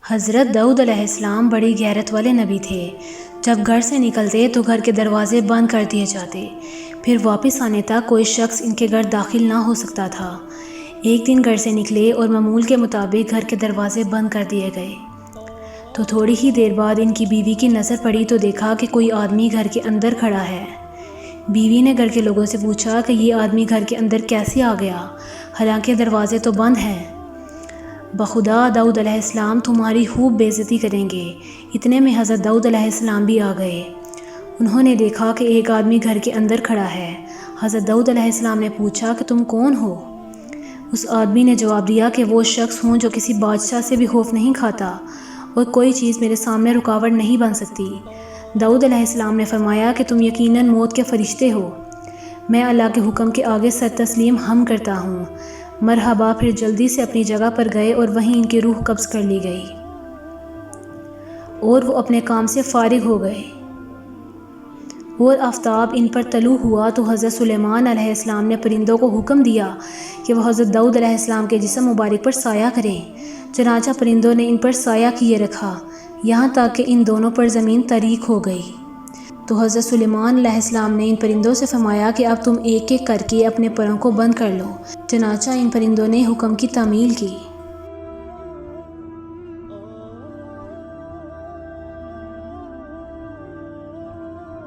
حضرت داؤد علیہ السلام بڑی غیرت والے نبی تھے۔ جب گھر سے نکلتے تو گھر کے دروازے بند کر دیے جاتے، پھر واپس آنے تک کوئی شخص ان کے گھر داخل نہ ہو سکتا تھا۔ ایک دن گھر سے نکلے اور معمول کے مطابق گھر کے دروازے بند کر دیے گئے تو تھوڑی ہی دیر بعد ان کی بیوی کی نظر پڑی تو دیکھا کہ کوئی آدمی گھر کے اندر کھڑا ہے۔ بیوی نے گھر کے لوگوں سے پوچھا کہ یہ آدمی گھر کے اندر کیسے آ گیا، حالانکہ دروازے تو بند ہیں۔ بخدا داؤد علیہ السلام تمہاری خوب بے عزتی کریں گے۔ اتنے میں حضرت داؤد علیہ السلام بھی آ گئے۔ انہوں نے دیکھا کہ ایک آدمی گھر کے اندر کھڑا ہے۔ حضرت داؤد علیہ السلام نے پوچھا کہ تم کون ہو؟ اس آدمی نے جواب دیا کہ وہ شخص ہوں جو کسی بادشاہ سے بھی خوف نہیں کھاتا اور کوئی چیز میرے سامنے رکاوٹ نہیں بن سکتی۔ داؤد علیہ السلام نے فرمایا کہ تم یقیناً موت کے فرشتے ہو۔ میں اللہ کے حکم کے آگے سر تسلیم ہم کرتا ہوں۔ مرحبا۔ پھر جلدی سے اپنی جگہ پر گئے اور وہیں ان کی روح قبض کر لی گئی اور وہ اپنے کام سے فارغ ہو گئے۔ اور آفتاب ان پر طلوع ہوا تو حضرت سلیمان علیہ السلام نے پرندوں کو حکم دیا کہ وہ حضرت داؤد علیہ السلام کے جسم مبارک پر سایہ کریں۔ چنانچہ پرندوں نے ان پر سایہ کیے رکھا یہاں تک کہ ان دونوں پر زمین طریق ہو گئی۔ تو حضرت سلیمان علیہ السلام نے ان پرندوں سے فرمایا کہ اب تم ایک ایک کر کے اپنے پروں کو بند کر لو۔ چنانچہ ان پرندوں نے حکم کی تعمیل کی۔